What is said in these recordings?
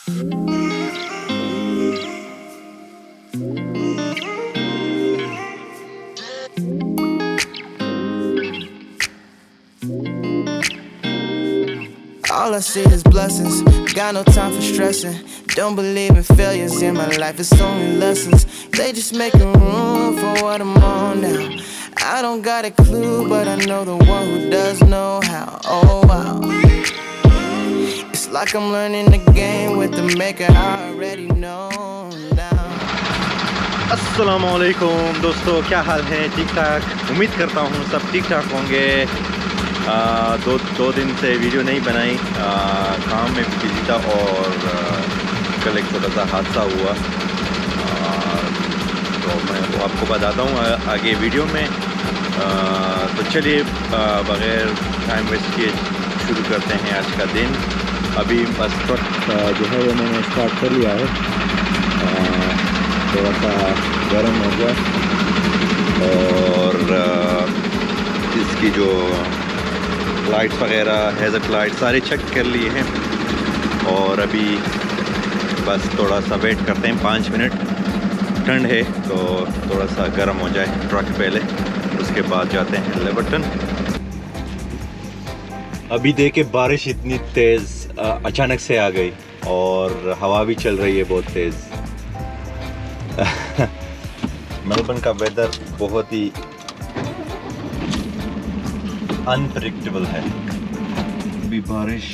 All I see is blessings, got no time for stressing. Don't believe in failures in my life, it's only lessons. They just making room for what I'm on now. I don't got a clue, but I know the one who does know how. Oh wow, it's like I'm learning the game with the maker I already know now. अस्सलामुअलैकुम दोस्तों, क्या हाल है? ठीक ठाक, उम्मीद करता हूँ सब ठीक ठाक होंगे। दो दिन से वीडियो नहीं बनाई, काम में भी बिजी था और कल एक छोटा सा हादसा हुआ। तो मैं वो आपको बताता हूँ आगे वीडियो में। तो चलिए बग़ैर टाइम वेस्ट किए शुरू करते हैं आज का दिन। अभी बस ट्रक जो है वो मैंने स्टार्ट कर लिया है, थोड़ा सा गर्म हो गया और इसकी जो लाइट्स वगैरह हैज़र्ड लाइट सारे चेक कर लिए हैं और अभी बस थोड़ा सा वेट करते हैं 5 मिनट। ठंड है तो थोड़ा सा गर्म हो जाए ट्रक पहले, उसके बाद जाते हैं लेवर्टन। अभी देखे बारिश इतनी तेज़ अचानक से आ गई और हवा भी चल रही है बहुत तेज़। मेलबर्न का वेदर बहुत ही अनप्रेडिक्टेबल है। अभी बारिश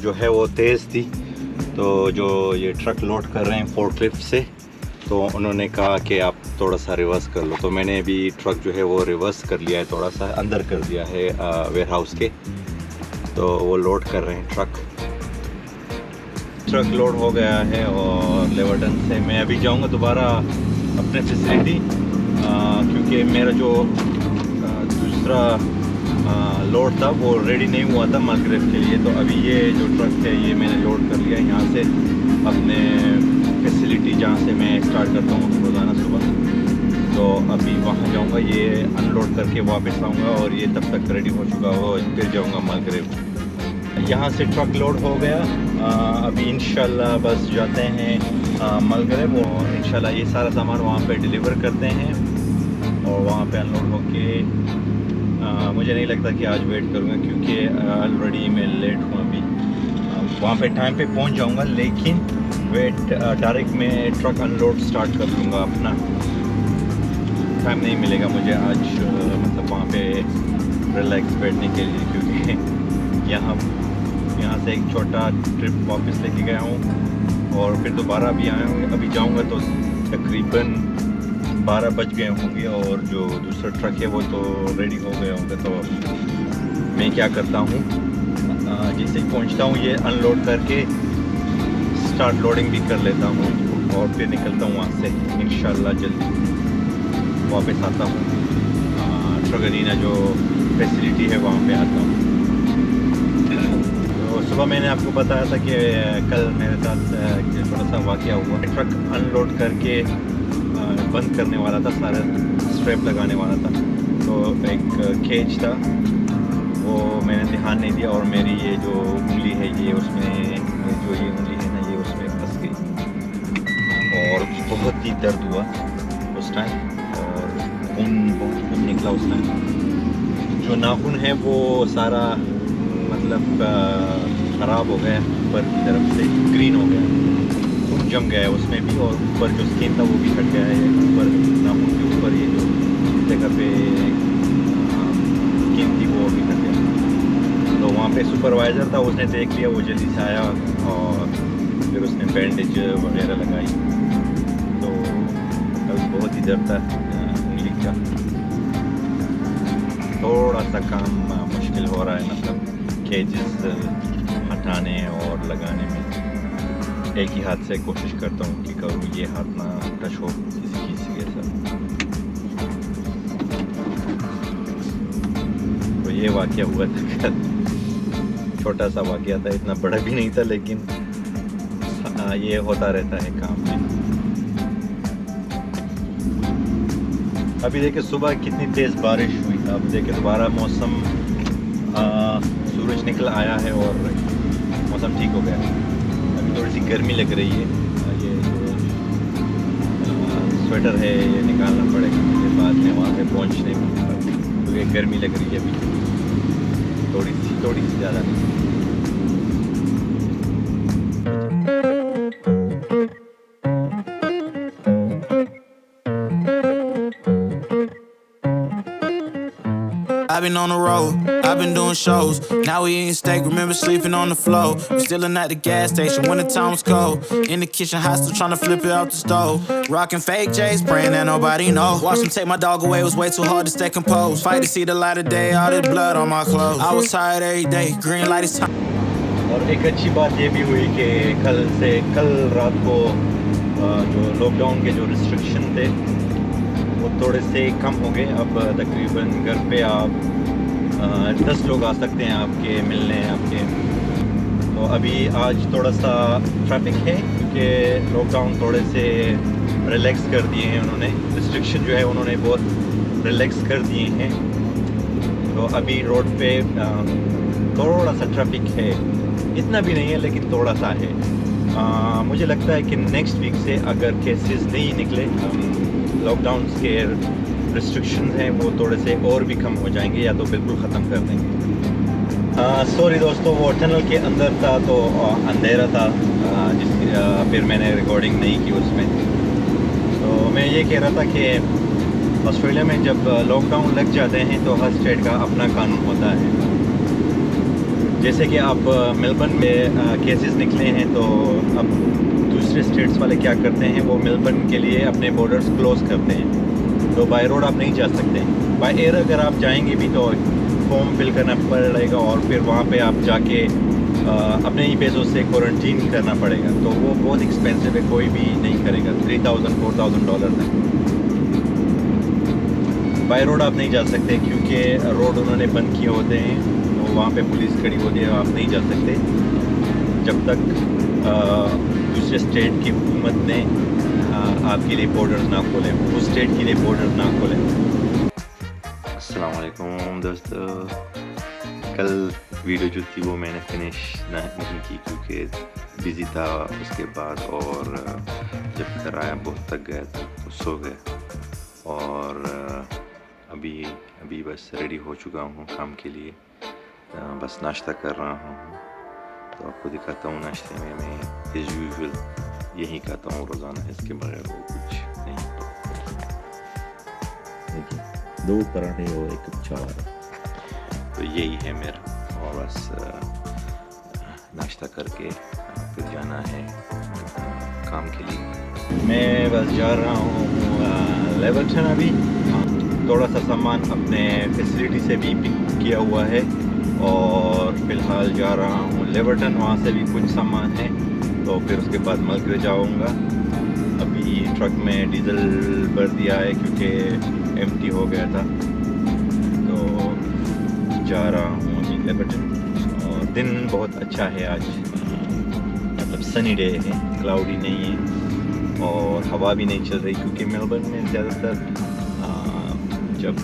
जो है वो तेज़ थी, तो जो ये ट्रक लोड कर रहे हैं फोर्कलिफ्ट से, तो उन्होंने कहा कि आप थोड़ा सा रिवर्स कर लो। तो मैंने अभी ट्रक जो है वो रिवर्स कर लिया है, थोड़ा सा अंदर कर दिया है वेयर हाउस के। तो वो लोड कर रहे हैं ट्रक लोड हो गया है और लेवर्टन से मैं अभी जाऊंगा दोबारा अपने फैसिलिटी, क्योंकि मेरा जो दूसरा लोड था वो रेडी नहीं हुआ था मार्केट के लिए। तो अभी ये जो ट्रक है ये मैंने लोड कर लिया यहाँ से अपने फैसिलिटी जहाँ से मैं स्टार्ट करता हूँ रोज़ाना सुबह। तो अभी वहाँ जाऊँगा, ये अनलोड करके वापस आऊँगा और ये तब तक रेडी हो चुका हो, फिर जाऊँगा मार्केट। यहाँ से ट्रक लोड हो गया, अभी इंशाल्लाह बस जाते हैं मलगरेब और इंशाल्लाह ये सारा सामान वहाँ पे डिलीवर करते हैं और वहाँ पे अनलोड होके मुझे नहीं लगता कि आज वेट करूँगा, क्योंकि ऑलरेडी मैं लेट हूँ। अभी वहाँ पे टाइम पे पहुँच जाऊँगा, लेकिन डायरेक्ट मैं ट्रक अनलोड स्टार्ट कर लूँगा अपना। टाइम नहीं मिलेगा मुझे आज मतलब वहाँ पे रिलैक्स बैठने के लिए, क्योंकि यहाँ से एक छोटा ट्रिप वापस लेके गया हूँ और फिर दोबारा अभी आया हूँ। अभी जाऊँगा तो तकरीबन 12 बज गए होंगे और जो दूसरा ट्रक है वो तो रेडी हो गए होंगे। तो मैं क्या करता हूँ, जैसे ही पहुँचता हूँ ये अनलोड करके स्टार्ट लोडिंग भी कर लेता हूँ और फिर निकलता हूँ वहाँ से। इंशाल्लाह जल्दी वापस आता हूँ ट्रगनीना जो फैसिलिटी है वहाँ पे आता हूँ। तो सुबह मैंने आपको बताया था कि कल मेरे साथ थोड़ा सा वाक़या हुआ। ट्रक अनलोड करके बंद करने वाला था, सारा स्ट्रैप लगाने वाला था, तो एक केज था वो मैंने ध्यान नहीं दिया और मेरी ये जो उंगली है ये उसमें, जो ये उंगली है ना ये उसमें फंस गई और बहुत ही दर्द हुआ उस टाइम और बहुत खून निकला उस टाइम। जो नाखून है वो सारा मतलब ख़राब हो गया, ऊपर की तरफ से ग्रीन हो गया, खून जम गया है उसमें भी, और ऊपर जो स्किन था वो भी हट गया है। ऊपर नाखून के ऊपर ये जो जगह पे स्किन थी वो भी हट गया। तो वहाँ पे सुपरवाइज़र था, उसने देख लिया, वो जल्दी से आया और फिर उसने बैंडेज वगैरह लगाई। तो अभी बहुत ही दर्द था उंगली का, थोड़ा सा काम मुश्किल हो रहा है, मतलब केजेस हटाने और लगाने में। एक ही हाथ से कोशिश करता हूँ कि करूँ ये हाथ ना टच हो किसी चीज़ के साथ। तो ये वाक़या हुआ था कल, छोटा सा वाक़या था, इतना बड़ा भी नहीं था, लेकिन ये होता रहता है काम में। अभी देखिए सुबह कितनी तेज़ बारिश हुई, अब देखिए दोबारा मौसम सूरज निकल आया है और मौसम ठीक हो गया। अभी थोड़ी सी गर्मी लग रही है। ये जो स्वेटर है ये निकालना पड़ेगा मुझे बाद में वहाँ पे पहुँचने में, क्योंकि गर्मी लग रही है अभी थोड़ी सी ज़्यादा नहीं। I've been on the road, I've been doing shows. Now we eating steak, remember sleeping on the floor. We stillin' at the gas station when the time was cold. In the kitchen, hot still tryna flip it out the stove. Rockin' fake J's, praying that nobody know. Watch them take my dog away, it was way too hard to stay composed. Fight to see the light of day, all this blood on my clothes. I was tired every day, green light is time. और एक अच्छी बात ये भी हुई कि कल रात को जो लॉकडाउन के जो रिस्ट्रिक्शन थे वो थोड़े से कम हो गए। अब तकरीबन घर पे आप 10 लोग आ सकते हैं आपके मिलने आपके। तो अभी आज थोड़ा सा ट्रैफिक है क्योंकि लॉकडाउन थोड़े से रिलैक्स कर दिए हैं उन्होंने, रिस्ट्रिक्शन जो है उन्होंने बहुत रिलैक्स कर दिए हैं। तो अभी रोड पे थोड़ा सा ट्रैफिक है, इतना भी नहीं है लेकिन थोड़ा सा है। मुझे लगता है कि नेक्स्ट वीक से अगर केसेस नहीं निकले, लॉकडाउन के रिस्ट्रिक्शन हैं वो थोड़े से और भी कम हो जाएंगे या तो बिल्कुल ख़त्म कर देंगे। सॉरी दोस्तों, वो टनल के अंदर था तो अंधेरा था, जिसकी फिर मैंने रिकॉर्डिंग नहीं की उसमें। तो मैं ये कह रहा था कि ऑस्ट्रेलिया में जब लॉकडाउन लग जाते हैं तो हर स्टेट का अपना कानून होता है। जैसे कि अब मेलबर्न में केसेस निकले हैं तो अब दूसरे स्टेट्स वाले क्या करते हैं, वो मेलबर्न के लिए अपने बॉर्डर्स क्लोज़ करते हैं। तो बाय रोड आप नहीं जा सकते। बाय एयर अगर आप जाएंगे भी तो फॉर्म फिल करना पड़ेगा और फिर वहाँ पे आप जाके अपने ही पैसों से क्वारंटीन करना पड़ेगा। तो वो बहुत एक्सपेंसिव है, कोई भी नहीं करेगा। $3,000-4,000 तक। बाय रोड आप नहीं जा सकते क्योंकि रोड उन्होंने बंद किए होते हैं, तो वहाँ पे पुलिस खड़ी होती है, आप नहीं जा सकते जब तक दूसरे स्टेट की हुकूमत ने आपके लिए बॉर्डर्स ना खोलें, उस स्टेट के लिए बॉर्डर्स ना खोलें। अस्सलाम वालेकुम दोस्तों, कल वीडियो जो थी वो मैंने फिनिश नहीं की क्योंकि बिज़ी था उसके बाद, और जब घर आया बहुत थक गया था तो सो गया। और अभी बस रेडी हो चुका हूँ काम के लिए, बस नाश्ता कर रहा हूँ। तो आपको दिखाता हूँ नाश्ते में मैं एज यूजुअल यही खाता हूँ रोज़ाना, इसके बगैर वो कुछ नहीं। देखिए 2 पराठे और 1 कप चाय, तो यही है मेरा। और बस नाश्ता करके फिर जाना है काम के लिए। मैं बस जा रहा हूँ लेवर्टन। अभी थोड़ा सा सामान अपने फैसिलिटी से भी पिक किया हुआ है और फ़िलहाल जा रहा हूँ लेवर्टन, वहाँ से भी कुछ सामान है। तो फिर उसके बाद मलक्रे जाऊँगा। अभी ट्रक में डीजल भर दिया है क्योंकि एम्प्टी हो गया था, तो जा रहा हूँ अभी लेवर्टन। और दिन बहुत अच्छा है आज, मतलब सनी डे है, क्लाउडी नहीं है और हवा भी नहीं चल रही क्योंकि मेलबर्न में ज़्यादातर जब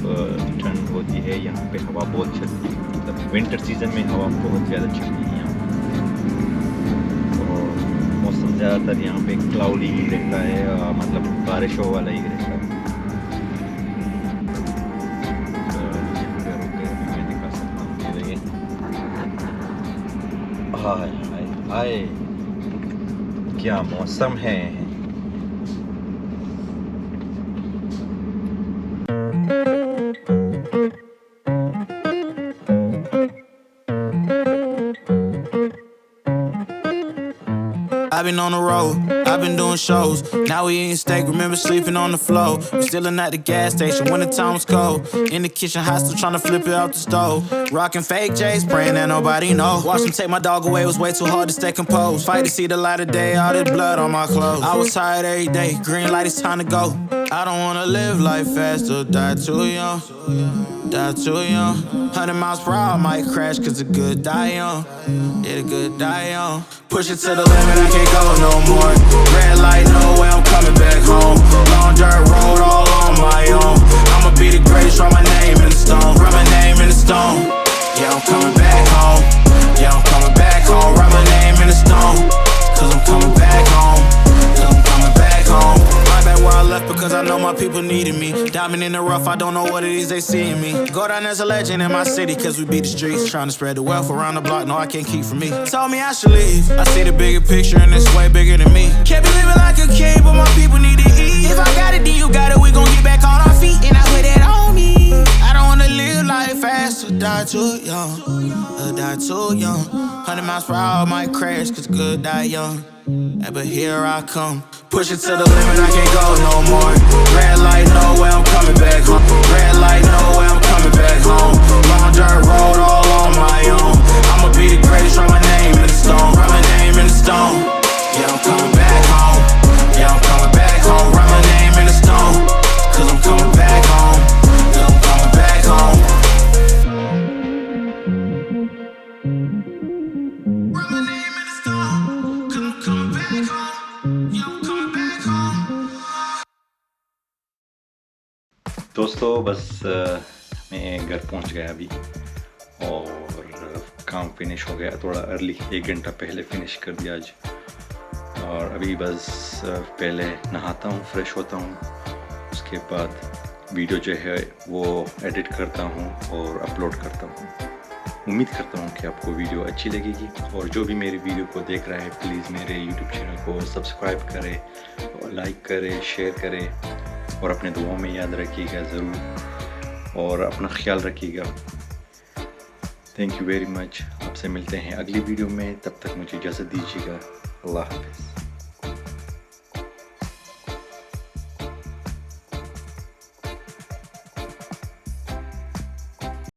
ठंड होती है यहाँ पे हवा बहुत चलती है, मतलब विंटर सीज़न में हवा बहुत ज़्यादा चलती है यहाँ। और मौसम ज़्यादातर यहाँ पे क्लाउडी ही रहता है, मतलब बारिशों वाला ही रहता है। मैं दिखा सकता हूँ, ये देखिए, हाय हाय हाय क्या मौसम है। I've been on the road, I've been doing shows. Now we eating steak, remember sleeping on the floor. We stillin' at the gas station when the time was cold. In the kitchen, hot still tryna flip it out the stove. Rockin' fake J's, praying that nobody know. Watch them take my dog away, it was way too hard to stay composed. Fight to see the light of day, all this blood on my clothes. I was tired every day, green light, it's time to go. I don't wanna live life fast or die too young. Die too young. 100 miles per hour, might crash cause the good die young. Yeah, the good die young. Push it to the limit, I can't go no more. Red light, no way, I'm coming back home. Long dirt road, all on my own. I'ma be the greatest, write my name in the stone. Write my name in the stone. Yeah, I'm coming back home. Yeah, I'm coming back home. Write my name in the stone. Cause I'm coming back home. people needed me. Diamond in the rough, I don't know what it is they see in me. Go down as a legend in my city, cause we beat the streets. Trying to spread the wealth around the block, no, I can't keep from me. Told me I should leave. I see the bigger picture, and it's way bigger than me. Can't be living like a king, but my people need to eat. If I got it, then you got it, we gon' get back on our feet. And I put that on me. I don't wanna live life fast or die too young. Or die too young. 100 miles per hour might crash, cause good die young. Yeah, but here I come. Push it to the limit, I can't go no more. Red light, no way I'm coming back home. Red light, no way I'm coming back home. Long dirt road all on my own. I'ma be the greatest, write my name in the stone. Write my name in the stone. Yeah, I'm coming back home. Yeah, I'm coming back home. Write my name in the stone. Cause I'm coming back home. Yeah, I'm coming back home. Write my name in the stone. Cause I'm coming back home. Yeah, I'm coming back home. दोस्तों बस मैं घर पहुंच गया अभी और काम finish हो गया थोड़ा अर्ली, 1 घंटा पहले फिनिश कर दिया आज। और अभी बस पहले नहाता हूँ, फ्रेश होता हूँ, उसके बाद वीडियो जो है वो एडिट करता हूँ और अपलोड करता हूँ। उम्मीद करता हूँ कि आपको वीडियो अच्छी लगेगी और जो भी मेरी वीडियो को देख रहा है प्लीज़ मेरे यूट्यूब चैनल को सब्सक्राइब करें, लाइक करें, शेयर करें और अपने दुआओं में याद रखिएगा ज़रूर और अपना ख्याल रखिएगा। Thank you very much. आपसे मिलते हैं अगली वीडियो में, तब तक मुझे इजाज़त दीजिएगा। अल्लाह हाफ़िज़।